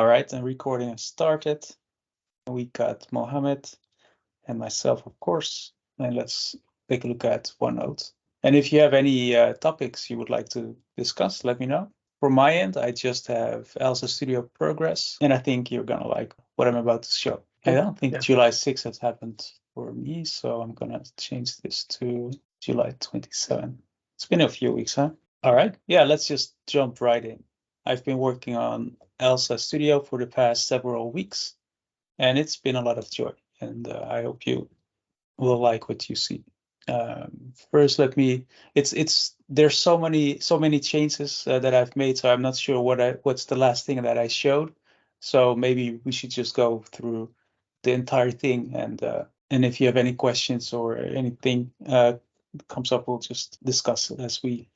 All right, and recording has started. We got Mohammed and myself, of course, and let's take a look at OneNote. And if you have any topics you would like to discuss, let me know. From my end, I just have Elsa Studio progress, and I think you're gonna like what I'm about to show. I don't think July 6th has happened for me, so I'm gonna change this to July 27. It's been a few weeks, huh? All right, yeah, let's just jump right in. I've been working on Elsa Studio for the past several weeks, and it's been a lot of joy, and I hope you will like what you see. First, there's so many changes that I've made, so I'm not sure what's the last thing that I showed. So maybe we should just go through the entire thing, and if you have any questions or anything comes up, we'll just discuss it as we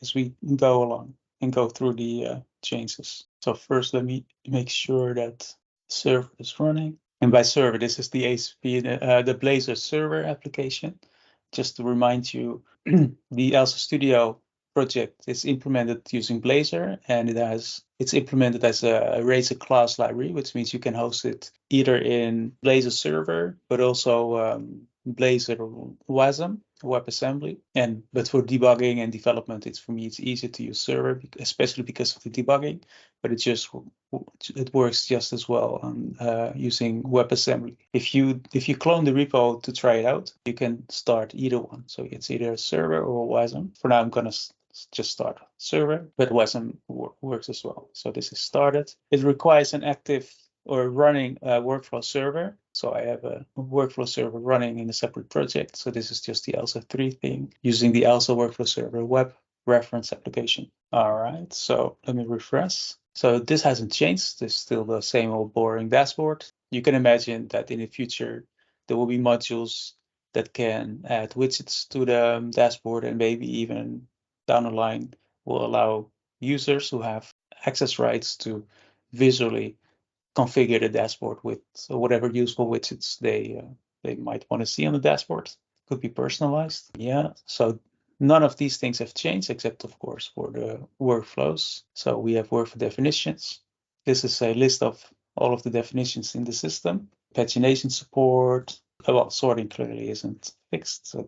go along and go through the changes. So first, let me make sure that server is running. And by server, this is the ASP, the Blazor server application. Just to remind you, the Elsa Studio project is implemented using Blazor, and it's implemented as a Razor class library, which means you can host it either in Blazor server, but also Blazor WASM, WebAssembly. But for debugging and development, for me it's easier to use server, especially because of the debugging. But it works just as well on using WebAssembly. If you clone the repo to try it out, you can start either one. So it's either a server or a WASM. For now, I'm gonna just start server, but WASM works as well. So this is started. It requires an active or running workflow server. So I have a workflow server running in a separate project. So this is just the Elsa 3 thing using the Elsa workflow server web reference application. All right, so let me refresh. So this hasn't changed. It's still the same old boring dashboard. You can imagine that in the future, there will be modules that can add widgets to the dashboard, and maybe even down the line will allow users who have access rights to visually configure the dashboard with whatever useful widgets they might want to see on the dashboard. Could be personalized. Yeah, so none of these things have changed, except of course for the workflows. So we have workflow definitions. This is a list of all of the definitions in the system. Pagination support. Well, sorting clearly isn't fixed, so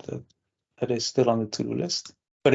that is still on the to-do list. But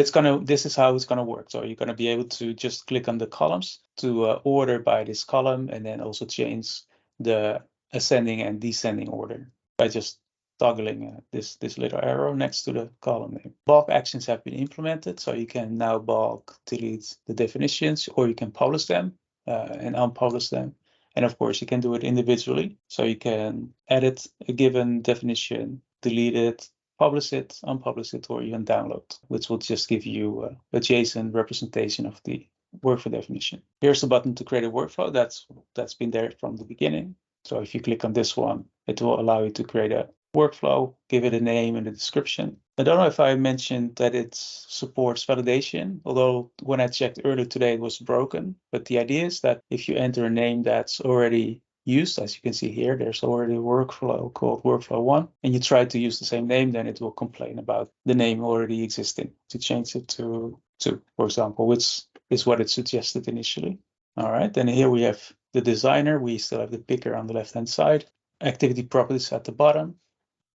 this is how it's gonna work. So you're gonna be able to just click on the columns to order by this column, and then also change the ascending and descending order by just toggling this little arrow next to the column name. Bulk actions have been implemented, so you can now bulk delete the definitions, or you can publish them and unpublish them. And of course, you can do it individually. So you can edit a given definition, delete it, publish it, unpublish it, or even download, which will just give you a JSON representation of the workflow definition. Here's the button to create a workflow. That's been there from the beginning. So if you click on this one, it will allow you to create a workflow, give it a name and a description. I don't know if I mentioned that it supports validation, although when I checked earlier today, it was broken. But the idea is that if you enter a name that's already used, as you can see here, there's already a workflow called workflow 1, and you try to use the same name, then it will complain about the name already existing. To change it to 2, for example, which is what it suggested initially. All right, and here we have the designer. We still have the picker on the left-hand side. Activity properties at the bottom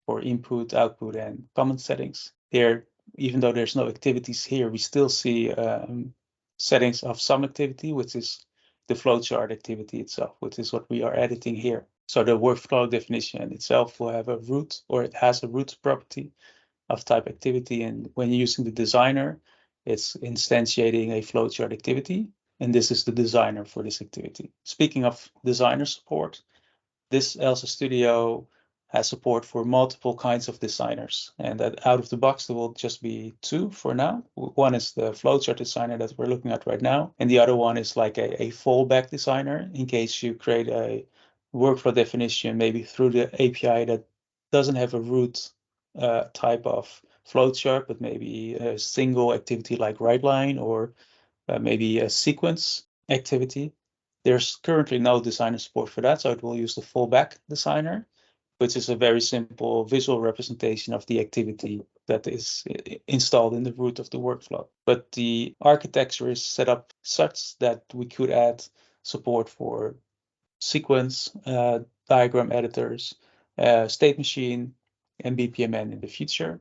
for input, output, and comment settings. Here, even though there's no activities here, we still see settings of some activity, which is the flowchart activity itself, which is what we are editing here. So the workflow definition itself will have a root, or it has a root property of type activity. And when you're using the designer, it's instantiating a flowchart activity. And this is the designer for this activity. Speaking of designer support, this Elsa Studio has support for multiple kinds of designers, and that out of the box there will just be 2 for now. One is the flowchart designer that we're looking at right now, and the other one is like a fallback designer in case you create a workflow definition maybe through the API that doesn't have a root type of flowchart, but maybe a single activity like write line, or maybe a sequence activity. There's currently no designer support for that, so it will use the fallback designer, which is a very simple visual representation of the activity that is installed in the root of the workflow. But the architecture is set up such that we could add support for sequence, diagram editors, state machine, and BPMN in the future.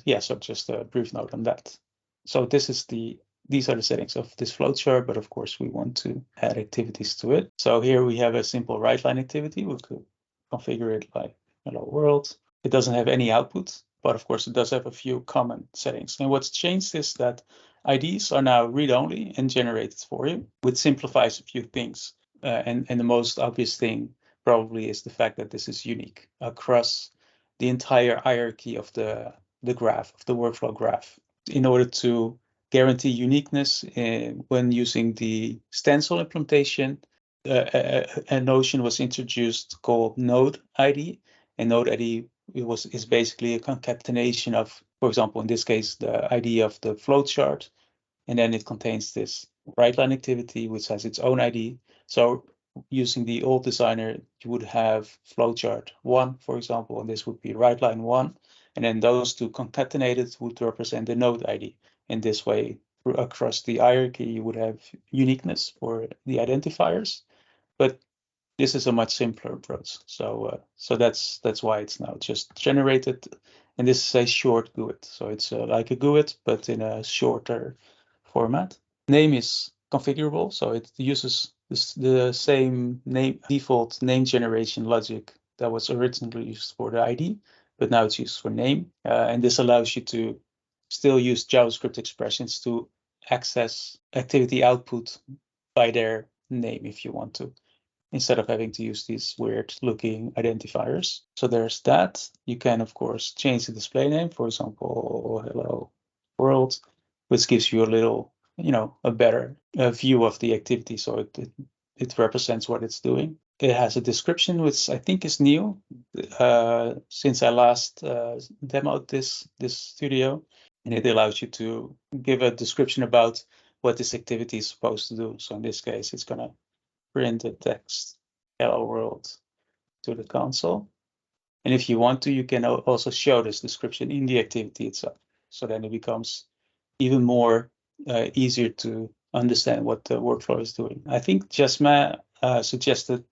Yeah, so just a brief note on that. So these are the settings of this flowchart, but of course we want to add activities to it. So here we have a simple write line activity. We could configure it like hello world. It doesn't have any output, but of course it does have a few common settings. And what's changed is that IDs are now read-only and generated for you, which simplifies a few things. And the most obvious thing probably is the fact that this is unique across the entire hierarchy of the graph, of the workflow graph. In order to guarantee uniqueness when using the stencil implementation, a notion was introduced called node ID, and node ID is basically a concatenation of, for example, in this case, the ID of the flowchart, and then it contains this write line activity, which has its own ID. So using the old designer, you would have flowchart 1, for example, and this would be write line 1, and then those two concatenated would represent the node ID. In this way, across the hierarchy, you would have uniqueness for the identifiers, but this is a much simpler approach. So that's why it's now just generated, and this is a short GUID. So it's like a GUID, but in a shorter format. Name is configurable, so it uses the same default name generation logic that was originally used for the ID, but now it's used for name. And this allows you to still use JavaScript expressions to access activity output by their name if you want to, instead of having to use these weird looking identifiers. So there's that. You can, of course, change the display name, for example, hello world, which gives you a little, a better view of the activity. So it represents what it's doing. It has a description, which I think is new since I last demoed this studio, and it allows you to give a description about what this activity is supposed to do. So in this case, it's going to print the text hello world to the console. And if you want to, you can also show this description in the activity itself. So then it becomes even more easier to understand what the workflow is doing. I think Jasma suggested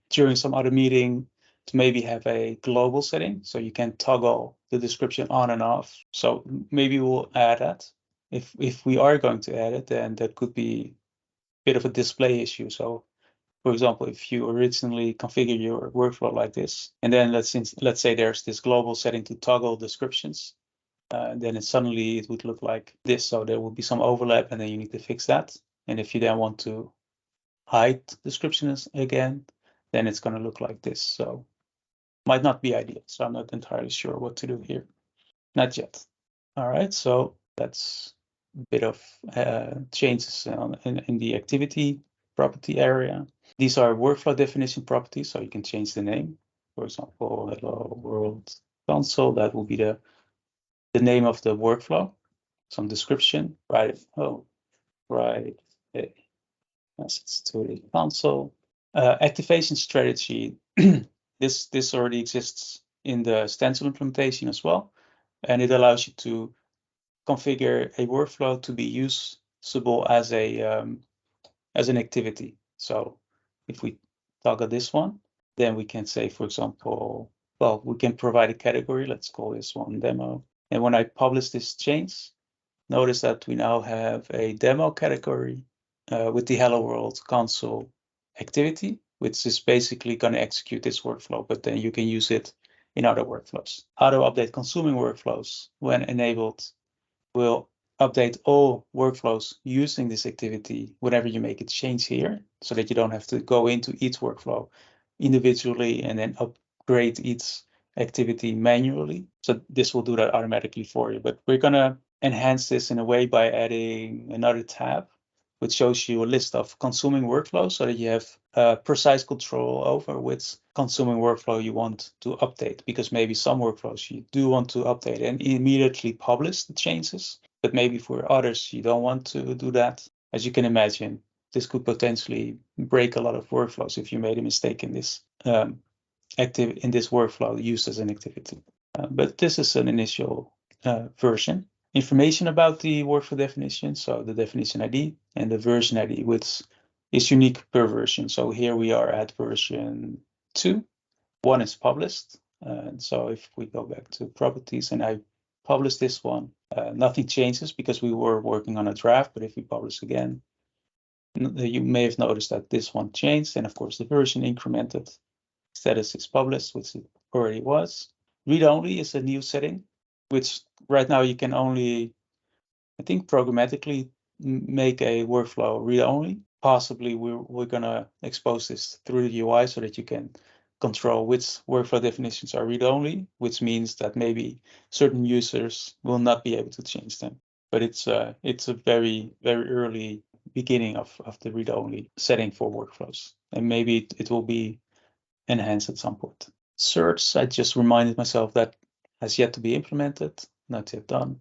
during some other meeting to maybe have a global setting, so you can toggle the description on and off. So maybe we'll add that. If we are going to add it, then that could be a bit of a display issue. So for example, if you originally configure your workflow like this, and then let's say there's this global setting to toggle descriptions, then suddenly it would look like this. So there will be some overlap, and then you need to fix that. And if you then want to hide descriptions again, then it's going to look like this. So might not be ideal. So I'm not entirely sure what to do here. Not yet. All right. So that's a bit of changes in the activity property area. These are workflow definition properties, so you can change the name. For example, hello world console, that will be the name of the workflow. Some description, assets to the console. Activation strategy, this already exists in the stencil implementation as well, and it allows you to configure a workflow to be usable as an activity. So if we toggle this one, then we can say, for example, we can provide a category. Let's call this one demo. And when I publish this change, notice that we now have a demo category with the Hello World console activity, which is basically going to execute this workflow, but then you can use it in other workflows. Auto update consuming workflows, when enabled, will update all workflows using this activity whenever you make a change here, so that you don't have to go into each workflow individually and then upgrade each activity manually. So this will do that automatically for you. But we're going to enhance this in a way by adding another tab, which shows you a list of consuming workflows, so that you have precise control over which consuming workflow you want to update, because maybe some workflows you do want to update and immediately publish the changes, but maybe for others you don't want to do that. As you can imagine, this could potentially break a lot of workflows if you made a mistake in this workflow used as an activity. But this is an initial version. Information about the workflow definition, so the definition ID and the version ID, which is unique per version. So here we are at version 2. 1 is published. And so if we go back to properties and I publish this one, nothing changes because we were working on a draft. But if we publish again, you may have noticed that this one changed. And of course, the version incremented. Status is published, which it already was. Read only is a new setting, which right now you can only, I think, programmatically make a workflow read only. Possibly we're gonna expose this through the UI so that you can control which workflow definitions are read only, which means that maybe certain users will not be able to change them. But it's a very, very early beginning of the read only setting for workflows, and maybe it will be enhanced at some point. Search, I just reminded myself that has yet to be implemented, not yet done.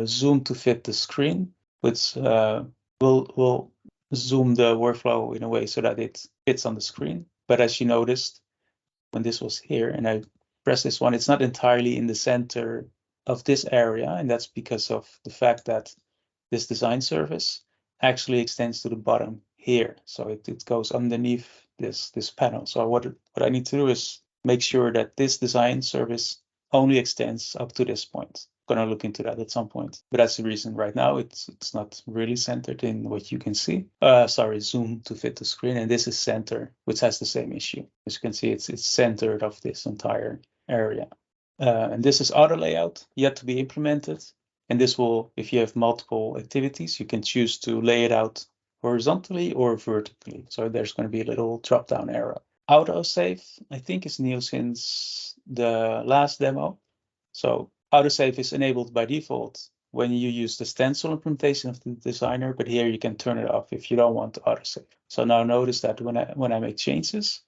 Zoom to fit the screen, which will zoom the workflow in a way so that it fits on the screen. But as you noticed, when this was here and I press this one, it's not entirely in the center of this area. And that's because of the fact that this design service actually extends to the bottom here. So it goes underneath this panel. So what I need to do is make sure that this design service only extends up to this point. I'm gonna look into that at some point, but that's the reason right now it's not really centered in what you can see. Sorry, zoom to fit the screen, and this is center, which has the same issue. As you can see, it's centered of this entire area. And this is auto layout, yet to be implemented. And this will, if you have multiple activities, you can choose to lay it out horizontally or vertically. So there's going to be a little drop-down arrow. Autosave, I think, is new since the last demo. So autosave is enabled by default when you use the stencil implementation of the designer, but here you can turn it off if you don't want to autosave. So now notice that when I make changes,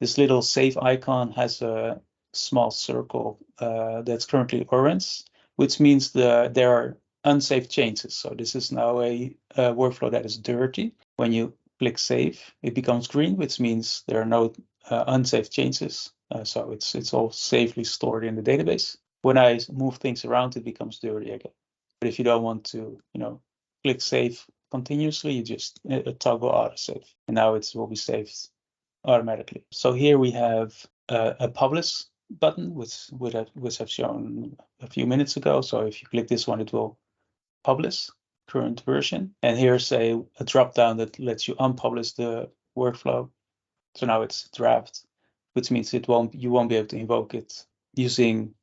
this little save icon has a small circle that's currently orange, which means there are unsaved changes. So this is now a workflow that is dirty. When you click save, it becomes green, which means there are no unsaved changes. So it's all safely stored in the database. When I move things around, it becomes dirty again. But if you don't want to, click save continuously, you just toggle autosave, and now it will be saved automatically. So here we have a publish button, which I've shown a few minutes ago. So if you click this one, it will publish current version. And here's a drop down that lets you unpublish the workflow. So now it's draft, which means you won't be able to invoke it using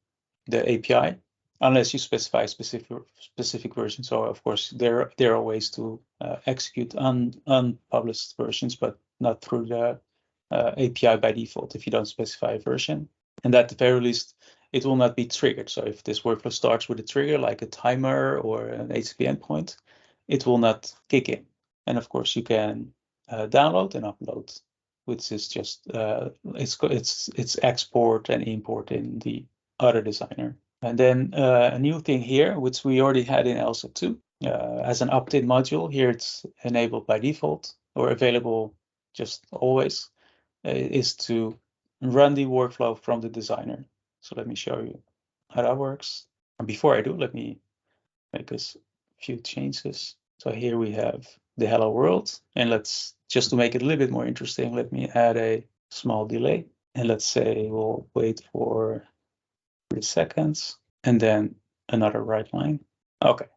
the API unless you specify a specific version. So of course there are ways to execute unpublished versions, but not through the API by default if you don't specify a version. And at the very least, it will not be triggered. So if this workflow starts with a trigger like a timer or an HTTP endpoint, it will not kick in. And of course, you can download and upload, which is just it's export and import in the other designer. And then a new thing here, which we already had in Elsa 2, as an opt-in module. Here it's enabled by default or available just always, is to run the workflow from the designer. So let me show you how that works. And before I do, let me make a few changes. So here we have the hello world. And let's, just to make it a little bit more interesting, let me add a small delay. And let's say we'll wait for 3 seconds and then another write line. Okay,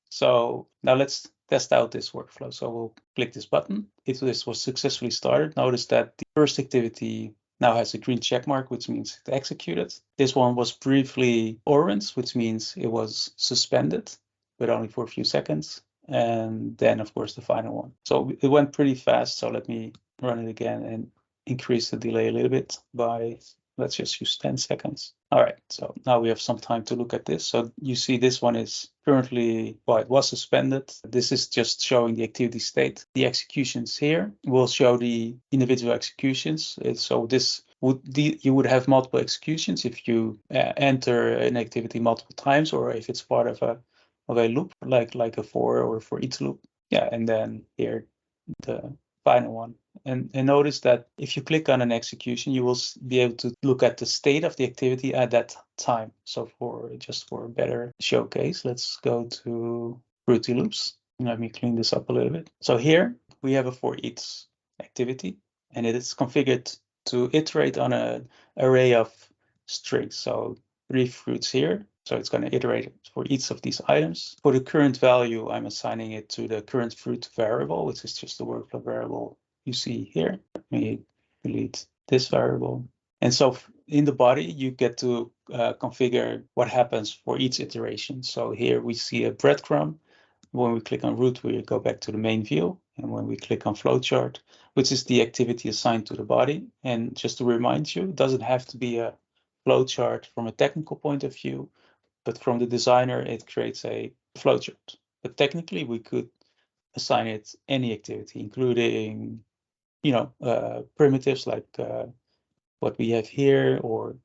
so now let's test out this workflow. So we'll click this button. If this was successfully started, notice that the first activity now has a green check mark, which means it executed. This one was briefly orange, which means it was suspended, but only for a few seconds. And then, of course, the final one. So it went pretty fast. So let me run it again and increase the delay a little bit by, let's just use 10 seconds. All right, so now we have some time to look at this. So you see this one is currently, well, it was suspended. This is just showing the activity state. The executions here will show the individual executions. So this you would have multiple executions if you enter an activity multiple times, or if it's part of a loop, like a for or for each loop. Yeah, and then here the final one. And notice that if you click on an execution, you will be able to look at the state of the activity at that time. So for a better showcase, let's go to Fruity Loops. Let me clean this up a little bit. So here we have a for each activity, and it is configured to iterate on an array of strings. So 3 fruits here. So it's going to iterate for each of these items. For the current value, I'm assigning it to the current fruit variable, which is just the workflow variable you see here. Let me delete this variable. And so in the body, you get to configure what happens for each iteration. So here we see a breadcrumb. When we click on root, we go back to the main view. And when we click on flowchart, which is the activity assigned to the body. And just to remind you, it doesn't have to be a flowchart from a technical point of view, but from the designer, it creates a flowchart. But technically, we could assign it any activity, including, primitives like what we have here, or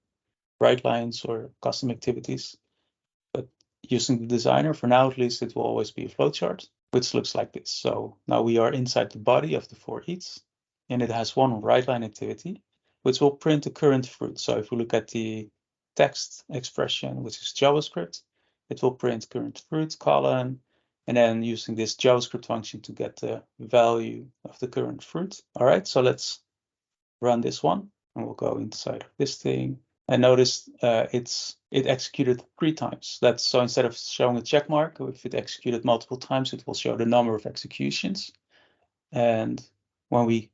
write lines or custom activities. But using the designer, for now at least, it will always be a flowchart, which looks like this. So now we are inside the body of the for each, and it has one write line activity, which will print the current fruit. So if we look at the text expression, which is JavaScript, it will print current fruit colon, and then using this JavaScript function to get the value of the current fruit. All right, so let's run this one, and we'll go inside of this thing. And notice it executed 3 times. That's so instead of showing a check mark, if it executed multiple times, it will show the number of executions. And when we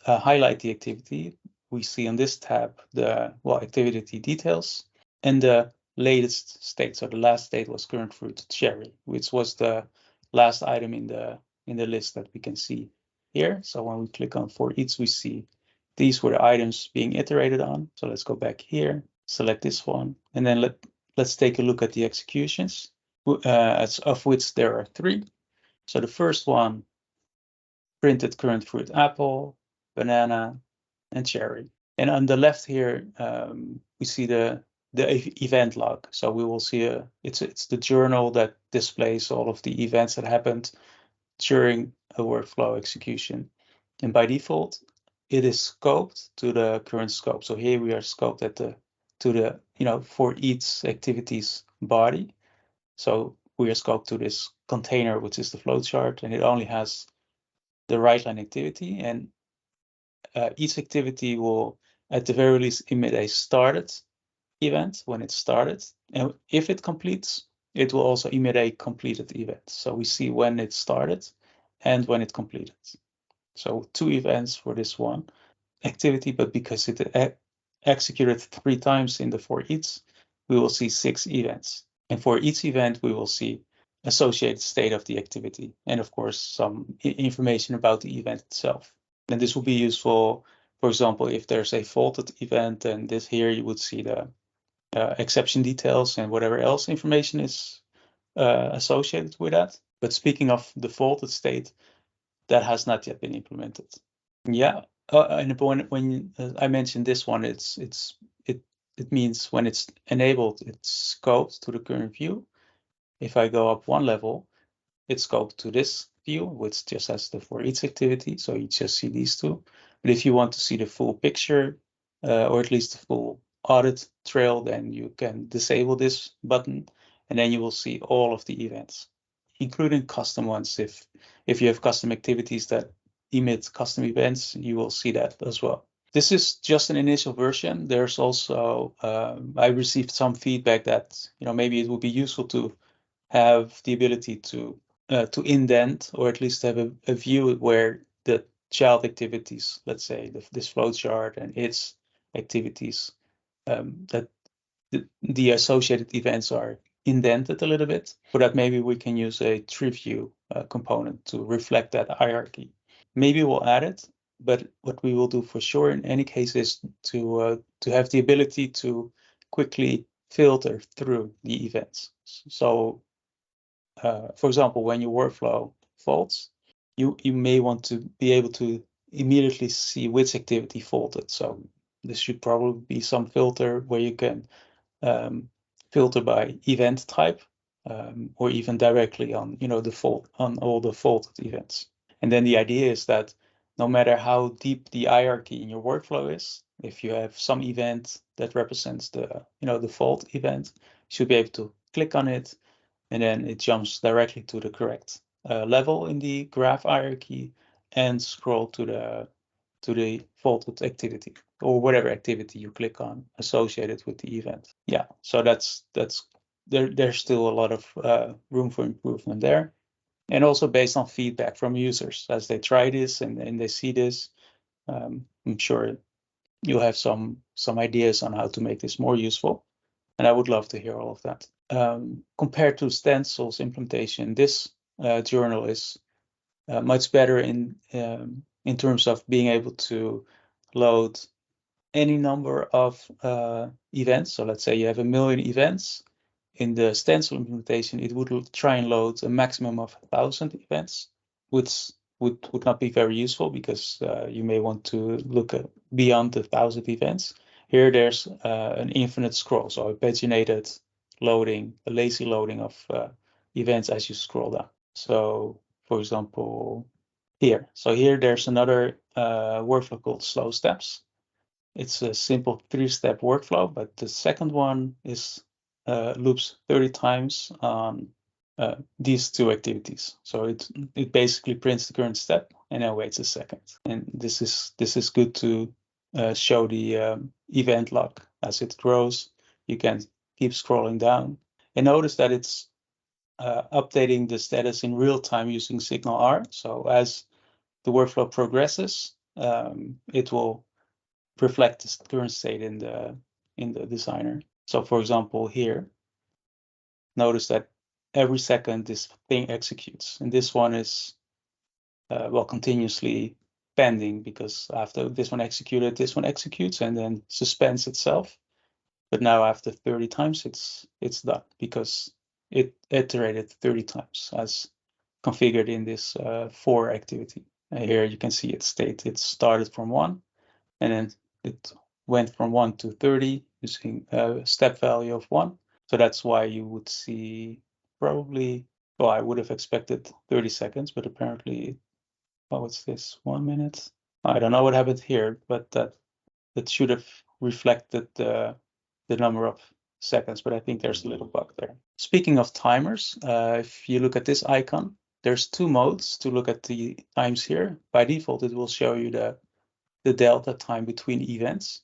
highlight the activity, we see on this tab the activity details and the latest state. So the last state was current fruit cherry, which was the last item in the list that we can see here. So when we click on for each, we see these were the items being iterated on. So let's go back here, select this one, and then let's take a look at the executions, of which there are 3. So the first one printed current fruit apple, banana, and cherry. And on the left here, we see the event log. So we will see it's the journal that displays all of the events that happened during a workflow execution. And by default, it is scoped to the current scope. So here we are scoped to the for each activity's body. So we are scoped to this container, which is the flowchart, and it only has the write line activity. And each activity will, at the very least, emit a started event when it started. And if it completes, it will also emit a completed event. So we see when it started and when it completed. So 2 events for this one activity, but because it executed 3 times in the for each, we will see 6 events. And for each event, we will see associated state of the activity, and of course, some information about the event itself. And this will be useful, for example, if there's a faulted event, and this here you would see the exception details and whatever else information is associated with that. But speaking of the faulted state, that has not yet been implemented. Yeah, and when I mentioned this one, it means when it's enabled, it's scoped to the current view. If I go up 1 level, it's scoped to this view, which just has the for each activity. So you just see these 2. But if you want to see the full picture, or at least the full audit trail, then you can disable this button, and then you will see all of the events, including custom ones. If you have custom activities that emit custom events, you will see that as well. This is just an initial version. There's also, I received some feedback that maybe it would be useful to have the ability to indent, or at least have a view where the child activities, let's say this flowchart and its activities, that the associated events are indented a little bit, so that maybe we can use a tree view component to reflect that hierarchy. Maybe we'll add it, but what we will do for sure in any case is to have the ability to quickly filter through the events. So for example, when your workflow faults, you may want to be able to immediately see which activity faulted. So this should probably be some filter where you can filter by event type, or even directly on the fault, on all the faulted events. And then the idea is that no matter how deep the hierarchy in your workflow is, if you have some event that represents the the fault event, you should be able to click on it, and then it jumps directly to the correct level in the graph hierarchy, and scroll to the faulted activity or whatever activity you click on associated with the event. Yeah, so there's still a lot of room for improvement there. And also based on feedback from users as they try this and they see this, I'm sure you'll have some ideas on how to make this more useful. And I would love to hear all of that. Compared to Stencil's implementation, this journal is much better in terms of being able to load any number of events. So let's say you have 1 million events. In the Stencil implementation, it would try and load a maximum of 1,000 events, which would not be very useful because you may want to look beyond the 1,000 events. Here, there's an infinite scroll, so a paginated loading, a lazy loading of events as you scroll down. So, for example, here. So here, there's another workflow called slow steps. It's a simple 3-step workflow, but the second one is loops 30 times on these two activities. So it basically prints the current step and then waits a second. And this is good to show the event log as it grows. You can keep scrolling down and notice that it's updating the status in real time using Signal R. So as the workflow progresses, it will reflect the current state in the designer. So for example, here, notice that every second this thing executes, and this one is continuously pending because after this one executed, this one executes and then suspends itself. But now after 30 times, it's done because it iterated 30 times as configured in this for activity. And here you can see its state. It started from 1, and then it went from 1 to 30 using a step value of 1. So that's why you would see probably, well, I would have expected 30 seconds, but apparently, oh, what's this, 1 minute? I don't know what happened here, but that should have reflected the number of seconds, but I think there's a little bug there. Speaking of timers, if you look at this icon, there's 2 modes to look at the times here. By default, it will show you the delta time between events.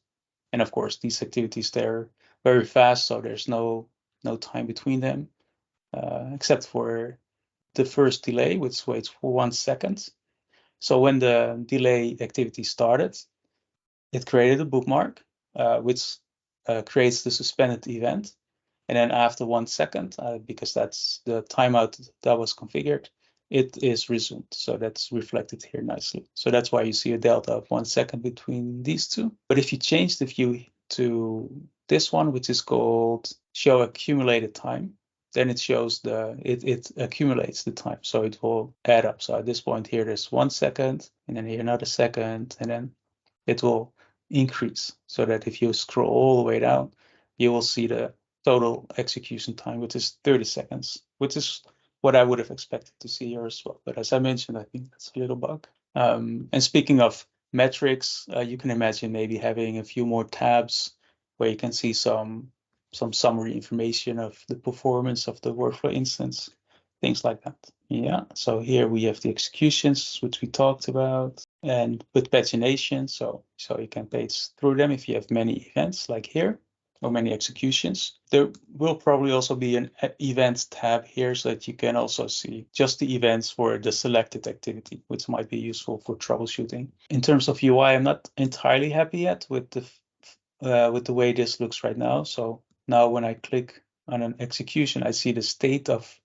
And of course, these activities, they're very fast, so there's no time between them, except for the first delay, which waits for 1 second. So when the delay activity started, it created a bookmark, which creates the suspended event. And then after 1 second, because that's the timeout that was configured, it is resumed. So that's reflected here nicely. So that's why you see a delta of 1 second between these two. But if you change the view to this one, which is called show accumulated time, then it shows it accumulates the time. So it will add up. So at this point here, there's 1 second, and then here another second, and then it will increase so that if you scroll all the way down, you will see the total execution time, which is 30 seconds, which is what I would have expected to see here as well. But as I mentioned, I think that's a little bug. And speaking of metrics, you can imagine maybe having a few more tabs where you can see some summary information of the performance of the workflow instance, things like that. Yeah, so here we have the executions, which we talked about, and with pagination, so you can page through them if you have many events like here, or many executions. There will probably also be an events tab here so that you can also see just the events for the selected activity, which might be useful for troubleshooting. In terms of UI, I'm not entirely happy yet with the way this looks right now. So now when I click on an execution, I see the state of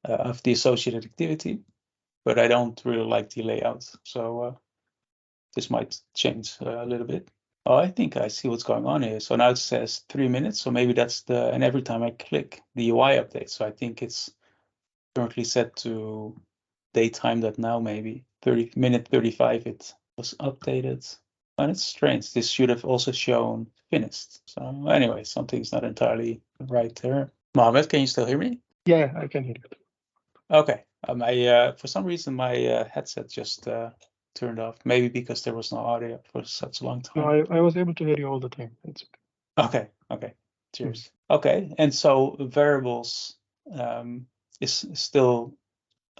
the associated activity, but I don't really like the layout. So this might change a little bit. Oh, I think I see what's going on here. So now it says 3 minutes. So maybe that's and every time I click, the UI updates. So I think it's currently set to daytime that now maybe minute 35 it was updated. And it's strange. This should have also shown finished. So anyway, something's not entirely right there. Mohammed, can you still hear me? Yeah, I can hear you. Okay. For some reason, my headset just turned off. Maybe because there was no audio for such a long time. No, I was able to hear you all the time. It's okay. Okay. Cheers. Okay. And so variables is still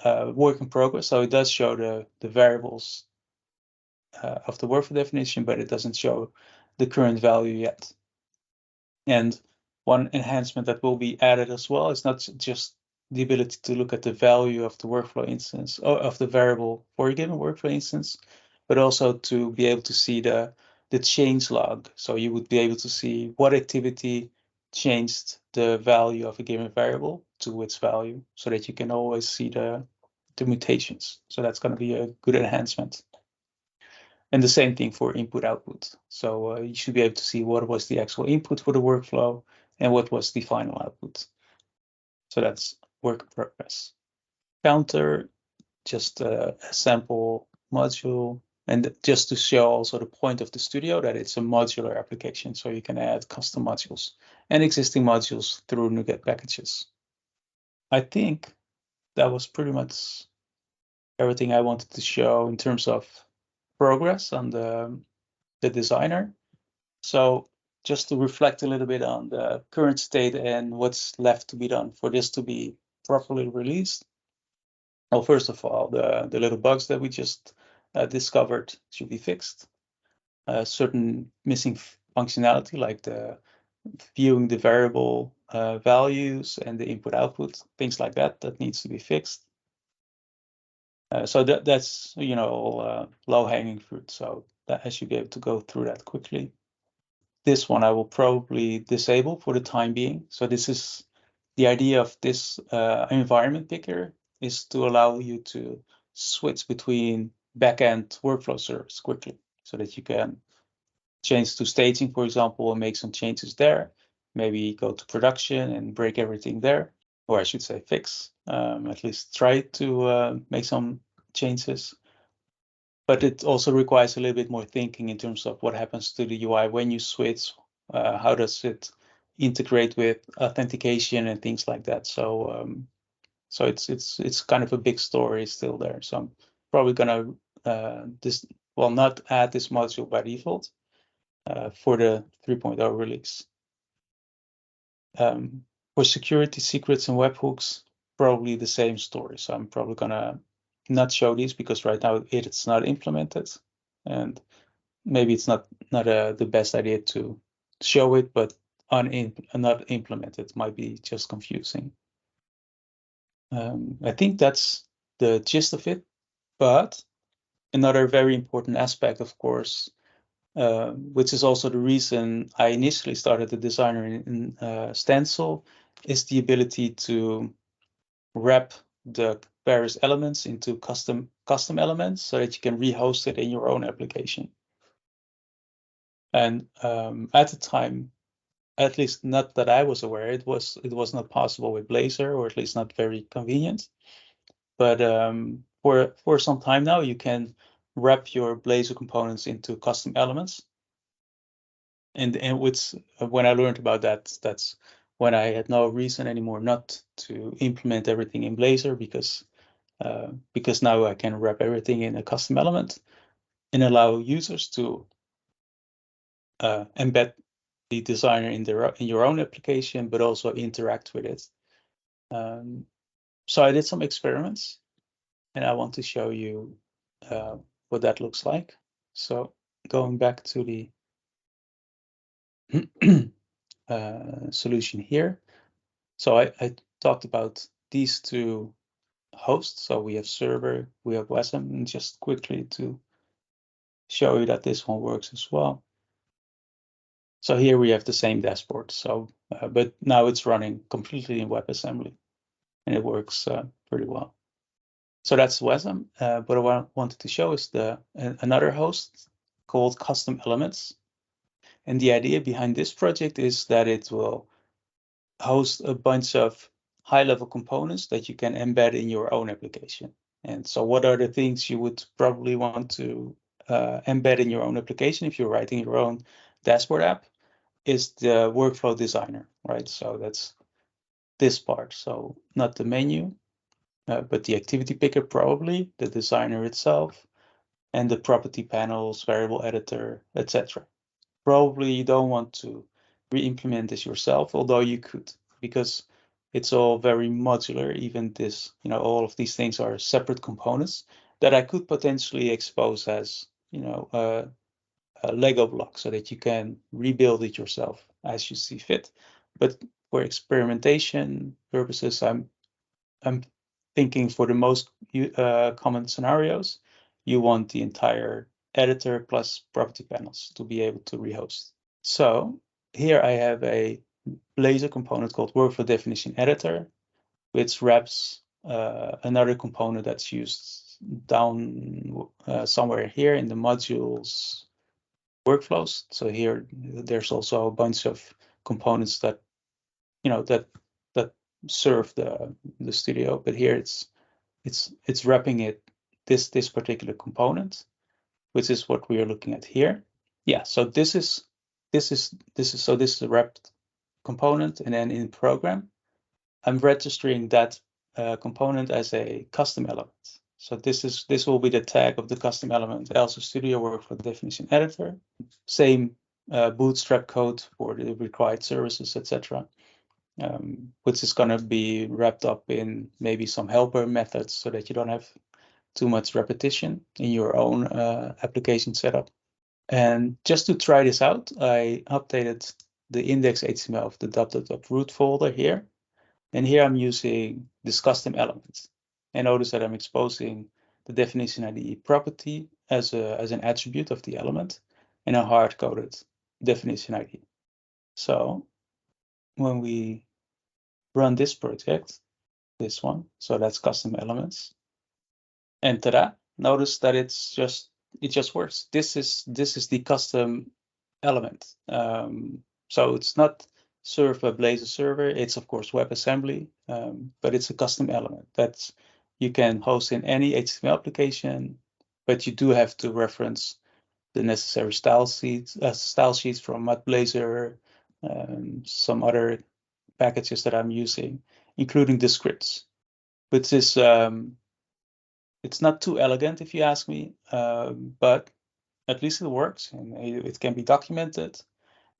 work in progress. So it does show the variables of the workflow definition, but it doesn't show the current value yet. And one enhancement that will be added as well is not just the ability to look at the value of the workflow instance, or of the variable for a given workflow instance, but also to be able to see the change log. So you would be able to see what activity changed the value of a given variable to its value, so that you can always see the mutations. So that's going to be a good enhancement. And the same thing for input output. So you should be able to see what was the actual input for the workflow and what was the final output. So that's work in progress. Counter, just a sample module, and just to show also the point of the studio that it's a modular application, so you can add custom modules and existing modules through NuGet packages. I think that was pretty much everything I wanted to show in terms of progress on the designer. So just to reflect a little bit on the current state and what's left to be done for this to be properly released. Well, first of all, the little bugs that we just discovered should be fixed. Certain missing functionality, like the viewing the variable values and the input output, things like that, that needs to be fixed. So that's all low hanging fruit. So that I should be able to go through that quickly. This one I will probably disable for the time being. So this is the idea of this environment picker, is to allow you to switch between backend workflow servers quickly, so that you can change to staging, for example, and make some changes there. Maybe go to production and break everything there, or I should say fix, at least try to make some changes. But it also requires a little bit more thinking in terms of what happens to the UI when you switch. How does it integrate with authentication and things like that? So it's kind of a big story still there. So I'm probably gonna not add this module by default for the 3.0 release. For security secrets and webhooks, probably the same story. So I'm probably gonna not show these because right now it's not implemented, and maybe it's not the best idea to show it, but not implemented might be just confusing. I think that's the gist of it. But another very important aspect, of course, which is also the reason I initially started the designer in Stencil, is the ability to wrap the various elements into custom elements so that you can rehost it in your own application. And at the time, at least not that I was aware, it was not possible with Blazor, or at least not very convenient. But for some time now, you can wrap your Blazor components into custom elements. And when I learned about that, that's when I had no reason anymore not to implement everything in Blazor, because now I can wrap everything in a custom element and allow users to embed the designer in your own application, but also interact with it. So I did some experiments, and I want to show you what that looks like. So going back to the solution here. So I talked about these two hosts. So we have server, we have WASM, and just quickly to show you that this one works as well. So here we have the same dashboard. So, but now it's running completely in WebAssembly, and it works pretty well. So that's WASM. But what I wanted to show is another host called Custom Elements. And the idea behind this project is that it will host a bunch of high-level components that you can embed in your own application. And so what are the things you would probably want to embed in your own application if you're writing your own dashboard app? Is the workflow designer, right? So that's this part. So not the menu, but the activity picker, probably the designer itself, and the property panels, variable editor, etc. Probably you don't want to re-implement this yourself, although you could, because it's all very modular. Even this, all of these things are separate components that I could potentially expose as, a Lego block so that you can rebuild it yourself as you see fit. But for experimentation purposes, I'm thinking for the most common scenarios, you want the entire editor plus property panels to be able to rehost. So here I have a Blazor component called workflow definition editor, which wraps another component that's used down somewhere here in the modules workflows. So here there's also a bunch of components that that serve the studio, but here it's wrapping it this particular component, which is what we are looking at here. Yeah, so this is the wrapped component, and then in program I'm registering that component as a custom element. So this will be the tag of the custom element, Elsa Studio workflow definition editor. Same bootstrap code for the required services, etc. Which is going to be wrapped up in maybe some helper methods so that you don't have too much repetition in your own application setup. And just to try this out, I updated the index.html of the .root folder here. And here I'm using this custom element. And notice that I'm exposing the definition ID property as an attribute of the element and a hard-coded definition ID. So when we run this project, this one, so that's custom elements, and ta-da, notice that it just works. This is the custom element. So it's not served by Blazor server. It's of course WebAssembly, but it's a custom element that you can host in any HTML application, but you do have to reference the necessary style sheets from Blazor, some other packages that I'm using, including the scripts, which is it's not too elegant if you ask me, but at least it works and it can be documented.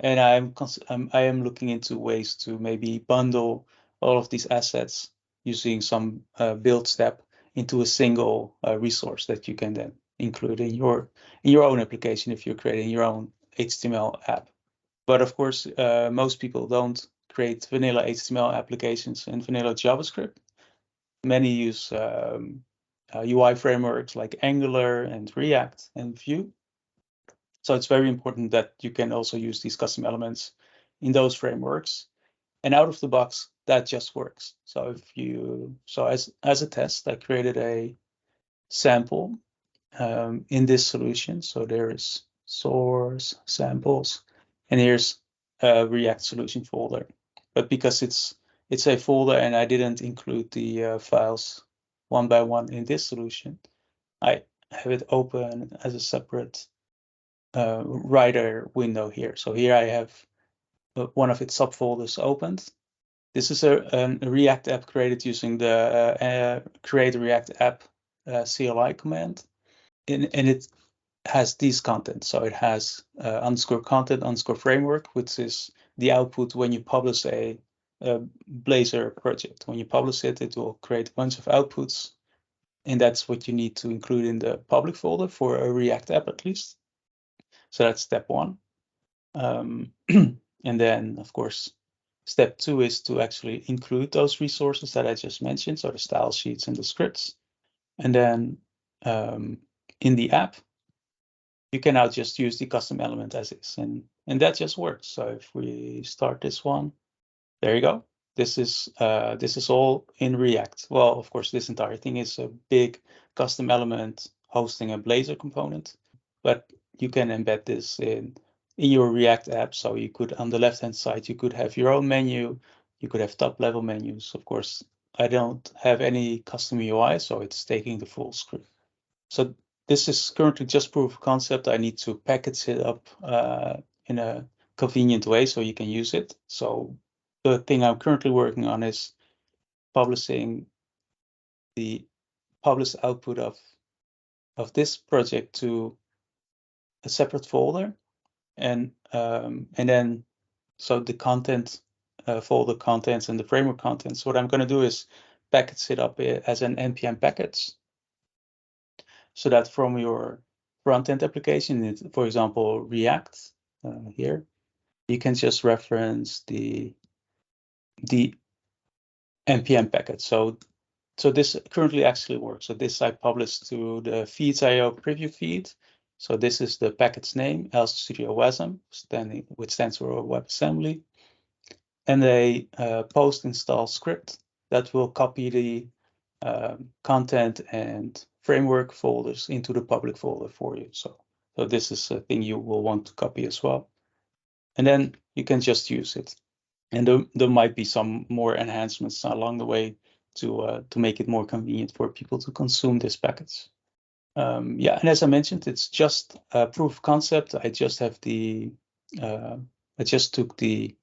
And I am looking into ways to maybe bundle all of these assets using some build step into a single resource that you can then include in your own application if you're creating your own HTML app. But of course, most people don't create vanilla HTML applications in vanilla JavaScript. Many use UI frameworks like Angular and React and Vue. So it's very important that you can also use these custom elements in those frameworks. And out of the box, that just works. So as a test, I created a sample in this solution. So there is source samples, and here's a React solution folder. But because it's a folder and I didn't include the files one by one in this solution, I have it open as a separate writer window here. So here I have one of its subfolders opened. This is a React app created using the create React app CLI command, and it has these contents. So it has underscore content underscore framework, which is the output when you publish a Blazor project. When you publish it, it will create a bunch of outputs, and that's what you need to include in the public folder for a React app at least. So that's step one. And then, of course, step two is to actually include those resources that I just mentioned, so the style sheets and the scripts. And then in the app, you can now just use the custom element as is, and that just works. So if we start this one, there you go. This is all in React. Well, of course, this entire thing is a big custom element hosting a Blazor component, but you can embed this in your React app. So you could, on the left-hand side, you could have your own menu. You could have top-level menus. Of course, I don't have any custom UI, so it's taking the full screen. So this is currently just proof of concept. I need to package it up in a convenient way so you can use it. So the thing I'm currently working on is publishing the published output of this project to a separate folder, and then so the content folder contents and the framework contents. What I'm going to do is package it up as an npm package, so that from your front-end application, for example, React here, you can just reference the npm package. So this currently actually works. So this I published to the feeds.io preview feed. So this is the package name, Elsa Studio WASM, which stands for WebAssembly, and a post install script that will copy the content and framework folders into the public folder for you. So this is a thing you will want to copy as well. And then you can just use it. And there might be some more enhancements along the way to make it more convenient for people to consume this package. Yeah, and as I mentioned, it's just a proof of concept. I just have I just took the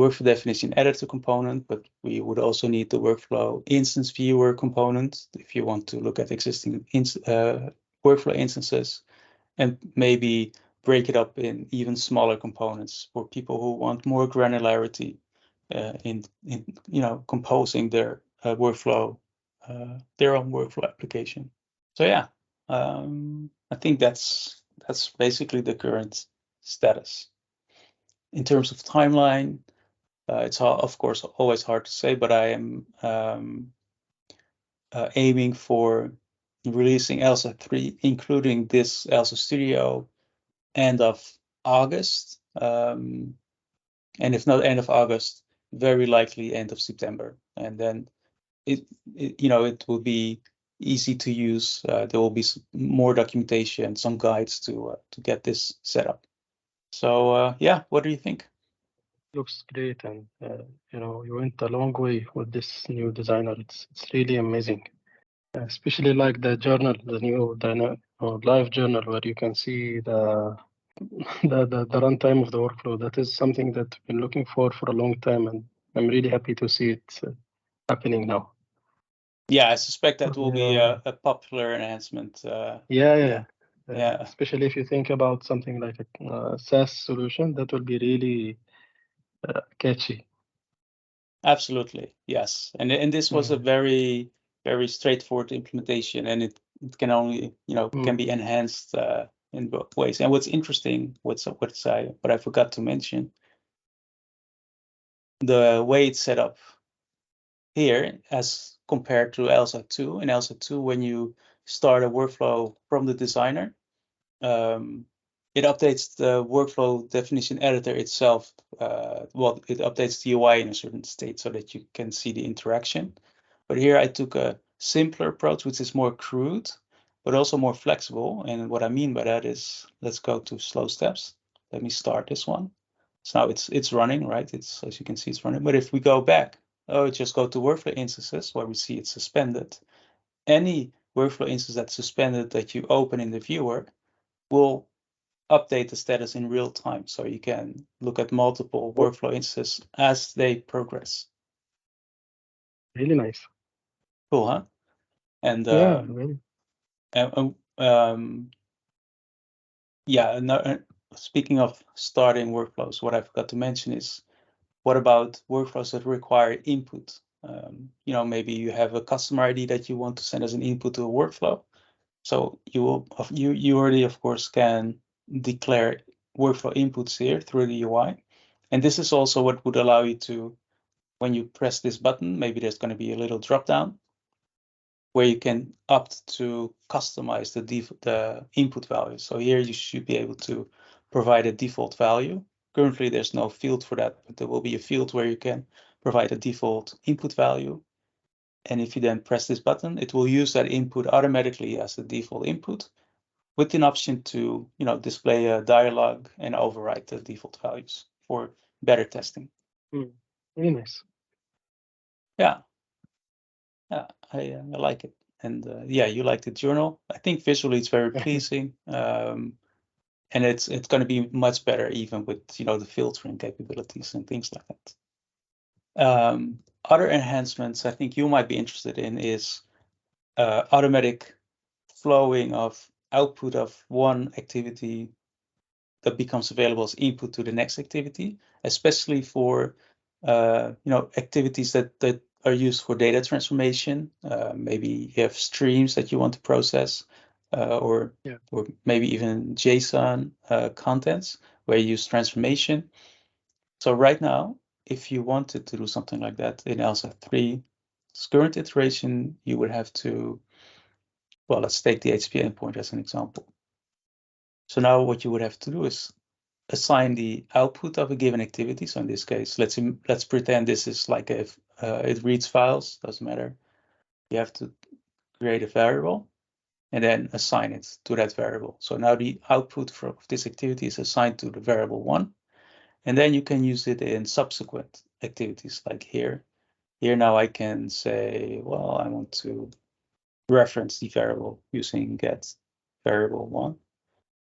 workflow definition editor component, but we would also need the workflow instance viewer component if you want to look at existing workflow instances, and maybe break it up in even smaller components for people who want more granularity in composing their workflow, their own workflow application. So yeah, I think that's basically the current status. In terms of timeline, it's of course always hard to say, but I am aiming for releasing Elsa 3, including this Elsa Studio, end of August, and if not end of August, very likely end of September. And then it will be easy to use. There will be more documentation, some guides to get this set up. So yeah, what do you think? Looks great, and you went a long way with this new designer. It's really amazing, especially like the journal, the new live journal, where you can see the the runtime of the workflow. That is something that I've been looking for a long time, and I'm really happy to see it happening now. Yeah, I suspect that will be a popular enhancement. Yeah. Yeah. Especially if you think about something like a SaaS solution, that will be really catchy. Absolutely, yes. And this was a very, very straightforward implementation, and it can only, can be enhanced in both ways. And what's interesting, what I forgot to mention, the way it's set up here as compared to Elsa 2. In Elsa 2, when you start a workflow from the designer, it updates the workflow definition editor itself. It updates the UI in a certain state so that you can see the interaction. But here I took a simpler approach, which is more crude, but also more flexible. And what I mean by that is, let's go to slow steps. Let me start this one. So now it's running, right? It's, as you can see, it's running. But if we go back, just go to workflow instances where we see it's suspended. Any workflow instance that's suspended that you open in the viewer will update the status in real time. So you can look at multiple workflow instances as they progress. Really nice. Cool, huh? And yeah, really. Yeah, speaking of starting workflows, what I forgot to mention is, what about workflows that require input? Maybe you have a customer ID that you want to send as an input to a workflow. So you already, of course, can declare workflow inputs here through the UI. And this is also what would allow you to, when you press this button, maybe there's going to be a little drop down where you can opt to customize the input value. So here you should be able to provide a default value. Currently, there's no field for that, but there will be a field where you can provide a default input value. And if you then press this button, it will use that input automatically as the default input, with an option to display a dialog and override the default values for better testing. Really nice. Yeah, I like it. And yeah, you like the journal. I think visually it's very pleasing, and it's going to be much better even with the filtering capabilities and things like that. Other enhancements I think you might be interested in is automatic flowing of output of one activity that becomes available as input to the next activity, especially for activities that are used for data transformation. Maybe you have streams that you want to process, or maybe even JSON contents where you use transformation. So right now, if you wanted to do something like that in Elsa 3, current iteration, you would have to, well, let's take the HTTP endpoint as an example. So now what you would have to do is assign the output of a given activity. So in this case, let's pretend this is like it reads files, doesn't matter. You have to create a variable and then assign it to that variable. So now the output of this activity is assigned to the variable 1, and then you can use it in subsequent activities like here. Here now I can say, well, I want to reference the variable using get variable 1.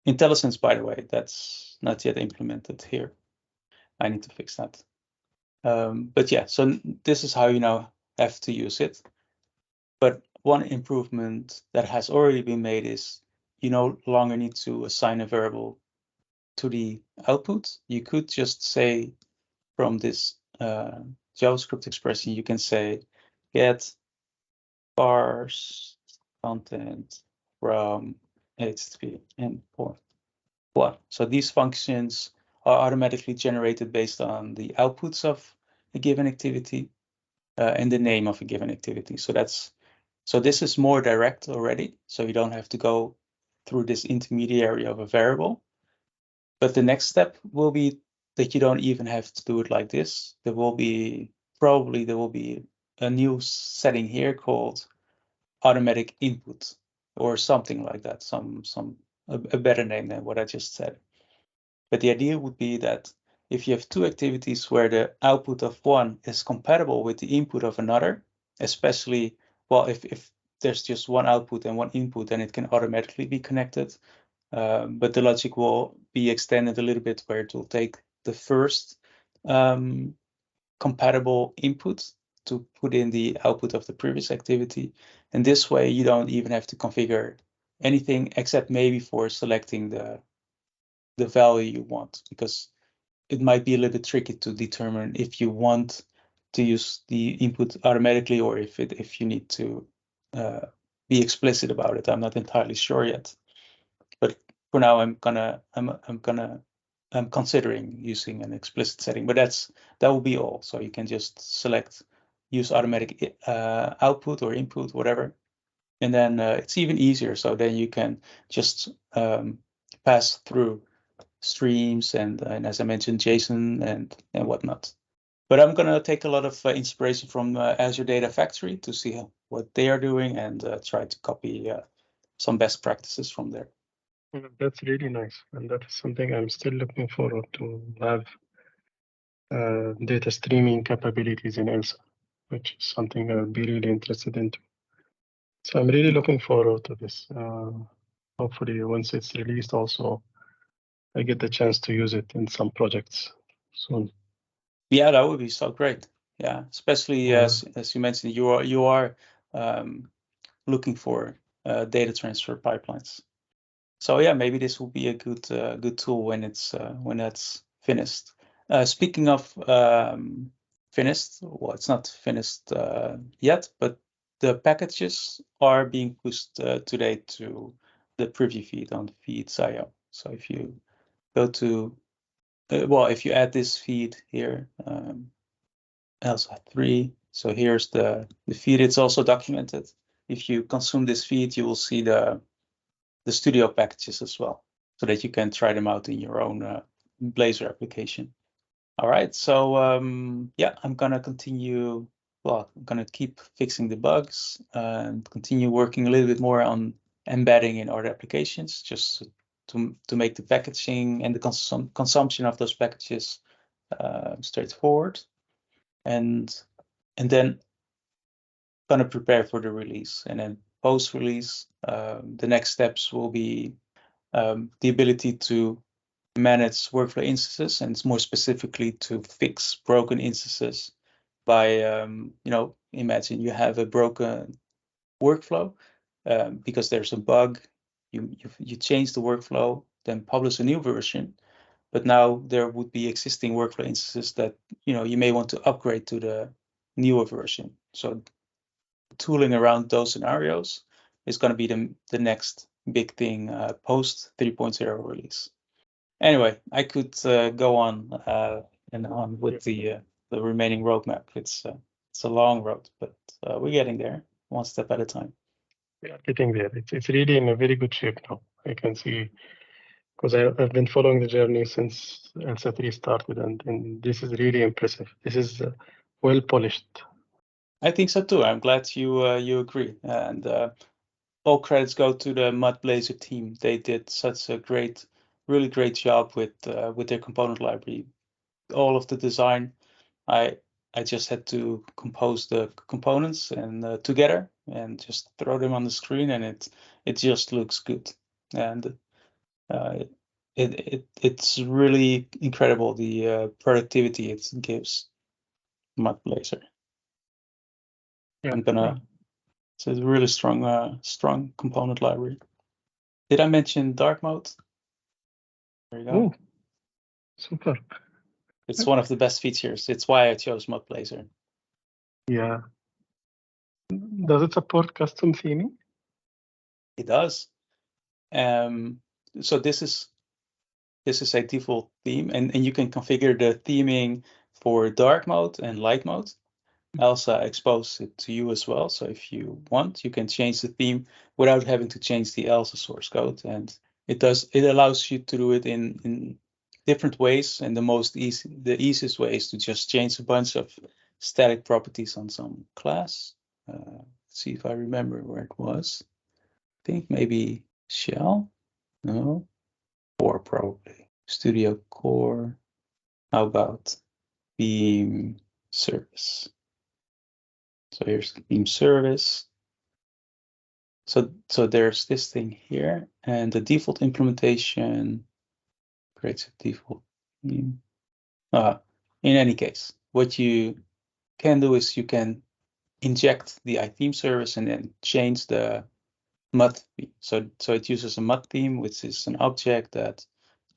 IntelliSense, by the way, that's not yet implemented here. I need to fix that. But yeah, so this is how you now have to use it. But one improvement that has already been made is you no longer need to assign a variable to the output. You could just say from this JavaScript expression, you can say get parse content from HTTP endpoint 1. So these functions are automatically generated based on the outputs of a given activity and the name of a given activity. So this is more direct already. So you don't have to go through this intermediary of a variable. But the next step will be that you don't even have to do it like this. There will be a new setting here called automatic input or something like that, a better name than what I just said. But the idea would be that if you have two activities where the output of one is compatible with the input of another, especially, well, if there's just one output and one input, then it can automatically be connected. But the logic will be extended a little bit where it will take the first compatible input to put in the output of the previous activity. And this way, you don't even have to configure anything except maybe for selecting the value you want, because it might be a little bit tricky to determine if you want to use the input automatically or if you need to be explicit about it. I'm not entirely sure yet, but for now I'm considering using an explicit setting. But that will be all. So you can just select use automatic output or input, whatever, and then it's even easier. So then you can just pass through streams and as I mentioned, JSON and whatnot. But I'm going to take a lot of inspiration from Azure Data Factory to see what they are doing and try to copy some best practices from there. That's really nice. And that is something I'm still looking forward to have data streaming capabilities in Elsa, which is something I would be really interested into. So I'm really looking forward to this. Hopefully, once it's released, also I get the chance to use it in some projects soon. Yeah, that would be so great. Yeah, especially as you mentioned, you are looking for data transfer pipelines. So yeah, maybe this will be a good tool when that's finished. Speaking of finished, well, it's not finished yet, but the packages are being pushed today to the preview feed on feeds.io. So if you go to, if you add this feed here, Elsa 3, so here's the feed. It's also documented. If you consume this feed, you will see the Studio packages as well, so that you can try them out in your own Blazor application. All right, so yeah, I'm gonna continue. Well, I'm gonna keep fixing the bugs and continue working a little bit more on embedding in other applications, just to make the packaging and the consumption of those packages straightforward, and then gonna prepare for the release. And then post-release, the next steps will be the ability to manage workflow instances, and more specifically to fix broken instances by, imagine you have a broken workflow because there's a bug. You change the workflow, then publish a new version. But now there would be existing workflow instances that you may want to upgrade to the newer version. So tooling around those scenarios is going to be the next big thing post 3.0 release. Anyway, I could go on and on with the remaining roadmap. It's a long road, but we're getting there one step at a time. We are getting there. It's really in a very good shape now. I can see, because I've been following the journey since Elsa 3 started, and this is really impressive. This is well polished. I think so too. I'm glad you agree. And all credits go to the Blazor team. They did such a really great job with their component library. All of the design, I just had to compose the components and together and just throw them on the screen, and it just looks good. And it's really incredible the productivity it gives Blazor. Yeah. It's a really strong component library. Did I mention dark mode? There you go. Oh, super. It's one of the best features. It's why I chose Blazor. Yeah. Does it support custom theming? It does. So this is a default theme, and you can configure the theming for dark mode and light mode. Elsa exposed it to you as well. So if you want, you can change the theme without having to change the Elsa source code. And it allows you to do it in different ways. And the easiest way is to just change a bunch of static properties on some class. Let's see if I remember where it was. I think maybe shell. No, core probably. Studio core. How about beam service? So here's the beam service. So there's this thing here, and the default implementation creates a default theme. In any case, what you can do is you can inject the iTheme service and then change the MUD theme. So it uses a MUD theme, which is an object that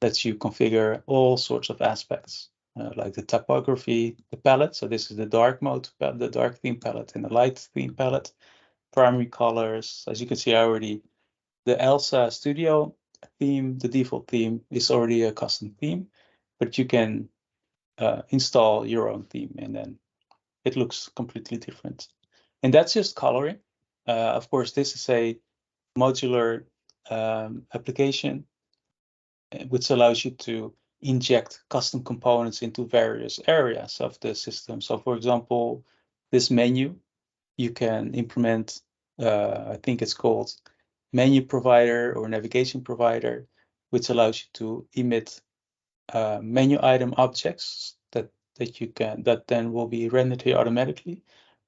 lets you configure all sorts of aspects, like the typography, the palette. So this is the dark mode, the dark theme palette, and the light theme palette. Primary colors, as you can see already, the Elsa Studio theme, the default theme, is already a custom theme, but you can install your own theme, and then it looks completely different. And that's just coloring. Of course, this is a modular application, which allows you to inject custom components into various areas of the system. So for example, this menu, you can implement, I think it's called menu provider or navigation provider, which allows you to emit menu item objects that then will be rendered here automatically,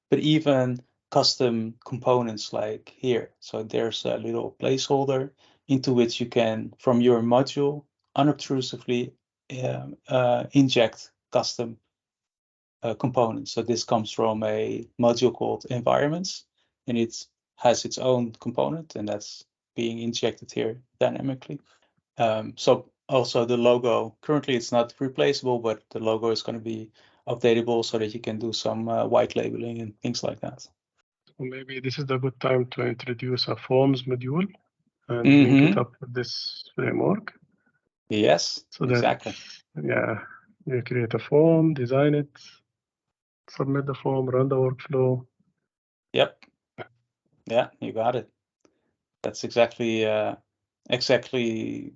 but even custom components like here. So there's a little placeholder into which you can, from your module, unobtrusively inject custom components. So this comes from a module called environments, and it has its own component, and that's being injected here dynamically. So also the logo, currently it's not replaceable, but the logo is going to be updatable so that you can do some white labeling and things like that. So maybe this is the good time to introduce a forms module and link it up with this framework. Yes, so exactly. Yeah, you create a form, design it, submit the form, run the workflow. Yep. Yeah, you got it. That's exactly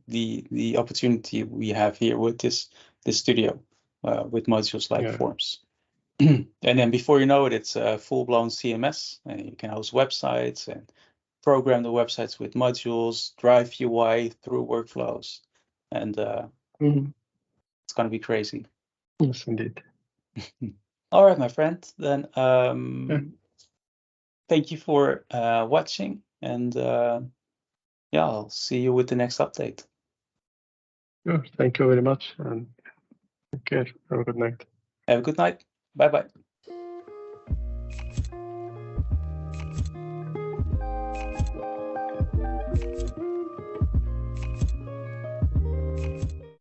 the opportunity we have here with this studio with modules like forms. And then before you know it, it's a full-blown CMS, and you can host websites and program the websites with modules, drive UI through workflows, and it's going to be crazy. Yes, indeed. All right, my friend. Then thank you for watching, and yeah, I'll see you with the next update. Sure. Thank you very much, and take care. Have a good night. Have a good night. Bye-bye.